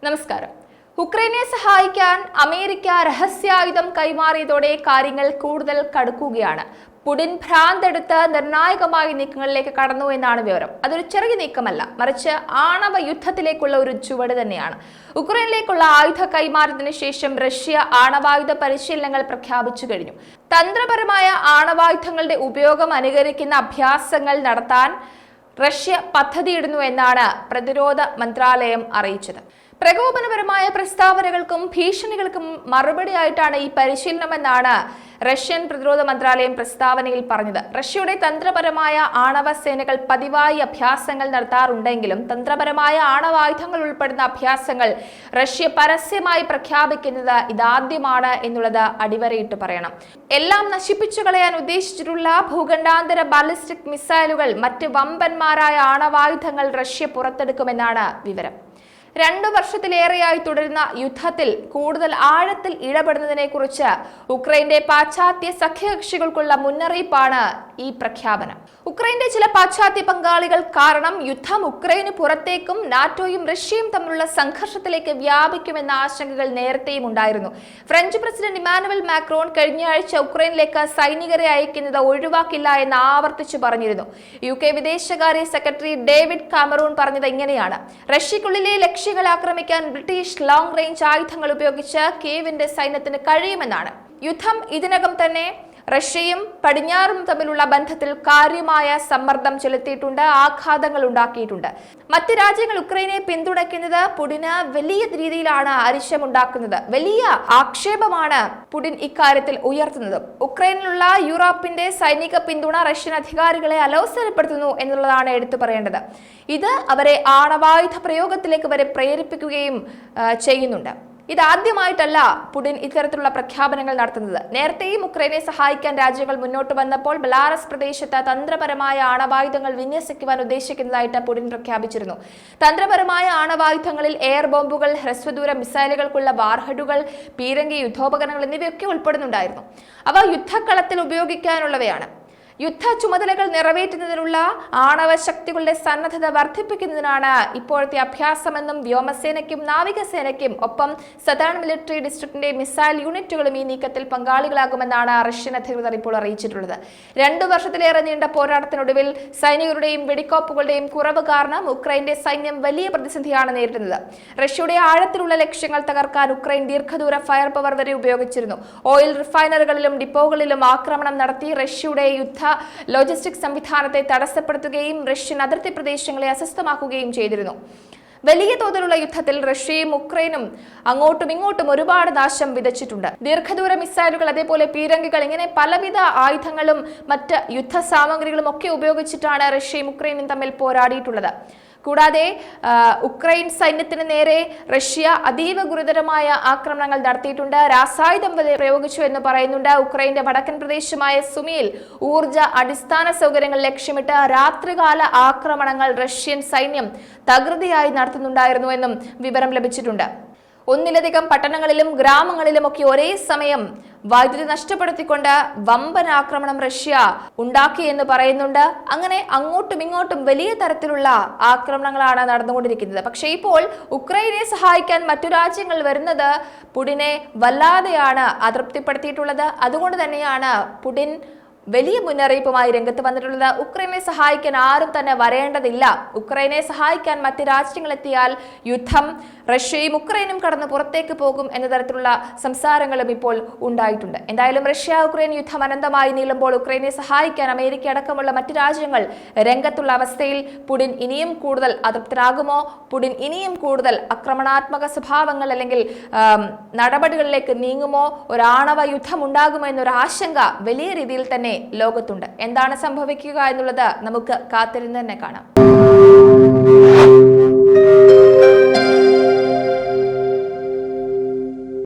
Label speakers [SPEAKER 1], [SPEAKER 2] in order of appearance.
[SPEAKER 1] നമസ്കാരം. ഉക്രൈനെ സഹായിക്കാൻ അമേരിക്ക രഹസ്യായുധം കൈമാറിയതോടെ കാര്യങ്ങൾ കൂടുതൽ കടുക്കുകയാണ്. പുടിൻ ഭ്രാന്തെടുത്ത് നിർണായകമായ നീക്കങ്ങളിലേക്ക് കടന്നു എന്നാണ് വിവരം. അതൊരു ചെറിയ നീക്കമല്ല, മറിച്ച് ആണവ യുദ്ധത്തിലേക്കുള്ള ഒരു ചുവട് തന്നെയാണ്. ഉക്രൈനിലേക്കുള്ള ആയുധ കൈമാറിയതിനു ശേഷം റഷ്യ ആണവായുധ പരിശീലനങ്ങൾ പ്രഖ്യാപിച്ചു കഴിഞ്ഞു. തന്ത്രപരമായ ആണവായുധങ്ങളുടെ ഉപയോഗം അനുകരിക്കുന്ന അഭ്യാസങ്ങൾ നടത്താൻ റഷ്യ പദ്ധതിയിടുന്നു എന്നാണ് പ്രതിരോധ മന്ത്രാലയം അറിയിച്ചത്. പ്രകോപനപരമായ പ്രസ്താവനകൾക്കും ഭീഷണികൾക്കും മറുപടിയായിട്ടാണ് ഈ പരിശീലനമെന്നാണ് റഷ്യൻ പ്രതിരോധ മന്ത്രാലയം പ്രസ്താവനയിൽ പറഞ്ഞത്. റഷ്യയുടെ തന്ത്രപരമായ ആണവ സേനകൾ പതിവായി അഭ്യാസങ്ങൾ നടത്താറുണ്ടെങ്കിലും തന്ത്രപരമായ ആണവായുധങ്ങൾ ഉൾപ്പെടുന്ന അഭ്യാസങ്ങൾ റഷ്യ പരസ്യമായി പ്രഖ്യാപിക്കുന്നത് ഇതാദ്യമാണ് എന്നുള്ളത് അടിവരയിട്ട് പറയണം. എല്ലാം നശിപ്പിച്ചു കളയാൻ ഉദ്ദേശിച്ചിട്ടുള്ള ഭൂഖണ്ഡാന്തര ബാലിസ്റ്റിക് മിസൈലുകൾ, മറ്റ് വമ്പന്മാരായ ആണവായുധങ്ങൾ റഷ്യ പുറത്തെടുക്കുമെന്നാണ് വിവരം. 2 വർഷത്തിലേറെയായി തുടരുന്ന യുദ്ധത്തിൽ കൂടുതൽ ആഴത്തിൽ ഇടപെടുന്നതിനെ കുറിച്ച് ഉക്രൈന്റെ പാശ്ചാത്യ സഖ്യകക്ഷികൾക്കുള്ള മുന്നറിയിപ്പാണ് ഈ പ്രഖ്യാപനം. ഉക്രൈന്റെ ചില പാശ്ചാത്യ പങ്കാളികൾ കാരണം യുദ്ധം ഉക്രൈന് പുറത്തേക്കും നാറ്റോയും റഷ്യയും തമ്മിലുള്ള സംഘർഷത്തിലേക്ക് വ്യാപിക്കുമെന്ന ആശങ്കകൾ നേരത്തെയും ഉണ്ടായിരുന്നു. ഫ്രഞ്ച് പ്രസിഡന്റ് ഇമാനുവൽ മാക്രോൺ കഴിഞ്ഞയാഴ്ച ഉക്രൈനിലേക്ക് സൈനികരെ അയക്കുന്നത് ഒഴിവാക്കില്ല എന്ന് ആവർത്തിച്ചു പറഞ്ഞിരുന്നു. UK വിദേശകാര്യ സെക്രട്ടറി ഡേവിഡ് കാമറൂൺ പറഞ്ഞത് ഇങ്ങനെയാണ്: റഷ്യക്കുള്ളിലെ ലക്ഷ്യങ്ങളെ ആക്രമിക്കാൻ ബ്രിട്ടീഷ് ലോങ് റേഞ്ച് ആയുധങ്ങൾ ഉപയോഗിച്ച് കീവിന്റെ സൈന്യത്തിന് കഴിയുമെന്നാണ്. യുദ്ധം ഇതിനകം തന്നെ റഷ്യയും പടിഞ്ഞാറും തമ്മിലുള്ള ബന്ധത്തിൽ കാര്യമായ സമ്മർദ്ദം ചെലുത്തിയിട്ടുണ്ട്, ആഘാതങ്ങൾ ഉണ്ടാക്കിയിട്ടുണ്ട്. മറ്റ് രാജ്യങ്ങൾ ഉക്രൈനെ പിന്തുണയ്ക്കുന്നത് പുടിന് വലിയ രീതിയിലാണ് അരിശമുണ്ടാക്കുന്നത്. വലിയ ആക്ഷേപമാണ് പുടിൻ ഇക്കാര്യത്തിൽ ഉയർത്തുന്നത്. ഉക്രൈനിലുള്ള യൂറോപ്പിന്റെ സൈനിക പിന്തുണ റഷ്യൻ അധികാരികളെ അലോസരപ്പെടുത്തുന്നു എന്നുള്ളതാണ് എടുത്തു പറയേണ്ടത്. ഇത് അവരെ ആണവായുധ പ്രയോഗത്തിലേക്ക് വരെ പ്രേരിപ്പിക്കുകയും ചെയ്യുന്നുണ്ട്. ഇതാദ്യമായിട്ടല്ല പുടിൻ ഇത്തരത്തിലുള്ള പ്രഖ്യാപനങ്ങൾ നടത്തുന്നത്. നേരത്തെയും ഉക്രൈനെ സഹായിക്കാൻ രാജ്യങ്ങൾ മുന്നോട്ട് വന്നപ്പോൾ ബെലാറസ് പ്രദേശത്ത് തന്ത്രപരമായ ആണവായുധങ്ങൾ വിന്യസിക്കുവാൻ ഉദ്ദേശിക്കുന്നതായിട്ട് പുടിൻ പ്രഖ്യാപിച്ചിരുന്നു. തന്ത്രപരമായ ആണവായുധങ്ങളിൽ എയർ ബോംബുകൾ, ഹ്രസ്വദൂര മിസൈലുകൾക്കുള്ള വാർഹെഡുകൾ, പീരങ്കി യുദ്ധോപകരണങ്ങൾ എന്നിവയൊക്കെ ഉൾപ്പെടുന്നുണ്ടായിരുന്നു. അവ യുദ്ധക്കളത്തിൽ ഉപയോഗിക്കാനുള്ളവയാണ്. യുദ്ധ ചുമതലകൾ നിറവേറ്റുന്നതിനുള്ള ആണവ ശക്തികളുടെ സന്നദ്ധത വർദ്ധിപ്പിക്കുന്നതിനാണ് ഇപ്പോഴത്തെ അഭ്യാസമെന്നും വ്യോമസേനയ്ക്കും നാവികസേനയ്ക്കും ഒപ്പം സതേൺ മിലിറ്ററി ഡിസ്ട്രിക്റ്റിന്റെ മിസൈൽ യൂണിറ്റുകളും ഈ നീക്കത്തിൽ പങ്കാളികളാകുമെന്നാണ് റഷ്യൻ അധികൃതർ ഇപ്പോൾ അറിയിച്ചിട്ടുള്ളത്. 2 വർഷത്തിലേറെ നീണ്ട പോരാട്ടത്തിനൊടുവിൽ സൈനികരുടെയും വെടിക്കോപ്പുകളുടെയും കുറവ് കാരണം ഉക്രൈന്റെ സൈന്യം വലിയ പ്രതിസന്ധിയാണ് നേരിടുന്നത്. റഷ്യയുടെ ആഴത്തിലുള്ള ലക്ഷ്യങ്ങൾ തകർക്കാൻ ഉക്രൈൻ ദീർഘദൂര ഫയർ പവർ വരെ ഉപയോഗിച്ചിരുന്നു. ഓയിൽ റിഫൈനറികളിലും ഡിപ്പോകളിലും ആക്രമണം നടത്തി റഷ്യയുടെ യുദ്ധ ലോജിസ്റ്റിക് സംവിധാനത്തെ തടസ്സപ്പെടുത്തുകയും റഷ്യൻ അതിർത്തി പ്രദേശങ്ങളെ അസ്വസ്ഥമാക്കുകയും ചെയ്തിരുന്നു. വലിയ തോതിലുള്ള യുദ്ധത്തിൽ റഷ്യയും ഉക്രൈനും അങ്ങോട്ടും ഇങ്ങോട്ടും ഒരുപാട് നാശം വിതച്ചിട്ടുണ്ട്. ദീർഘദൂര മിസൈലുകൾ, അതേപോലെ പീരങ്കികൾ, ഇങ്ങനെ പലവിധ ആയുധങ്ങളും മറ്റ് യുദ്ധ സാമഗ്രികളും ഒക്കെ ഉപയോഗിച്ചിട്ടാണ് റഷ്യയും ഉക്രൈനും തമ്മിൽ പോരാടിയിട്ടുള്ളത്. കൂടാതെ ഉക്രൈൻ സൈന്യത്തിന് നേരെ റഷ്യ അതീവ ഗുരുതരമായ ആക്രമണങ്ങൾ നടത്തിയിട്ടുണ്ട്. രാസായുധം വരെ പ്രയോഗിച്ചു എന്ന് പറയുന്നുണ്ട്. ഉക്രൈന്റെ വടക്കൻ പ്രദേശമായ സുമിയിൽ ഊർജ അടിസ്ഥാന സൗകര്യങ്ങൾ ലക്ഷ്യമിട്ട് രാത്രികാല ആക്രമണങ്ങൾ റഷ്യൻ സൈന്യം തകൃതിയായി നടത്തുന്നുണ്ടായിരുന്നു എന്നും വിവരം ലഭിച്ചിട്ടുണ്ട്. 1ലധികം പട്ടണങ്ങളിലും ഗ്രാമങ്ങളിലും ഒക്കെ ഒരേ സമയം വൈദ്യുതി നഷ്ടപ്പെടുത്തിക്കൊണ്ട് വമ്പൻ ആക്രമണം റഷ്യ ഉണ്ടാക്കി എന്ന് പറയുന്നുണ്ട്. അങ്ങനെ അങ്ങോട്ടും ഇങ്ങോട്ടും വലിയ തരത്തിലുള്ള ആക്രമണങ്ങളാണ് നടന്നുകൊണ്ടിരിക്കുന്നത്. പക്ഷേ ഇപ്പോൾ ഉക്രൈനെ സഹായിക്കാൻ മറ്റു രാജ്യങ്ങൾ വരുന്നത് പുടിനെ വല്ലാതെയാണ് അതൃപ്തിപ്പെടുത്തിയിട്ടുള്ളത്. അതുകൊണ്ട് തന്നെയാണ് പുടിൻ വലിയ മുന്നറിയിപ്പുമായി രംഗത്ത് വന്നിട്ടുള്ളത്. ഉക്രൈനെ സഹായിക്കാൻ ആരും തന്നെ വരേണ്ടതില്ല. ഉക്രൈനെ സഹായിക്കാൻ മറ്റ് രാജ്യങ്ങളെത്തിയാൽ യുദ്ധം റഷ്യയും ഉക്രൈനും കടന്ന് പുറത്തേക്ക് പോകും എന്ന തരത്തിലുള്ള സംസാരങ്ങളും ഇപ്പോൾ ഉണ്ടായിട്ടുണ്ട്. എന്തായാലും റഷ്യ ഉക്രൈൻ യുദ്ധം അനന്തമായി നീളുമ്പോൾ ഉക്രൈനെ സഹായിക്കാൻ അമേരിക്ക അടക്കമുള്ള മറ്റ് രാജ്യങ്ങൾ രംഗത്തുള്ള അവസ്ഥയിൽ പുടിൻ ഇനിയും കൂടുതൽ അതൃപ്തരാകുമോ? പുടിൻ ഇനിയും കൂടുതൽ ആക്രമണാത്മക സ്വഭാവങ്ങൾ അല്ലെങ്കിൽ നടപടികളിലേക്ക് നീങ്ങുമോ? ഒരു ആണവ യുദ്ധം ഉണ്ടാകുമോ എന്നൊരു ആശങ്ക വലിയ രീതിയിൽ തന്നെ ലോകത്തുണ്ട്. എന്താണ് സംഭവിക്കുക എന്നുള്ളത് നമുക്ക് കാത്തിരുന്ന് തന്നെ കാണാം.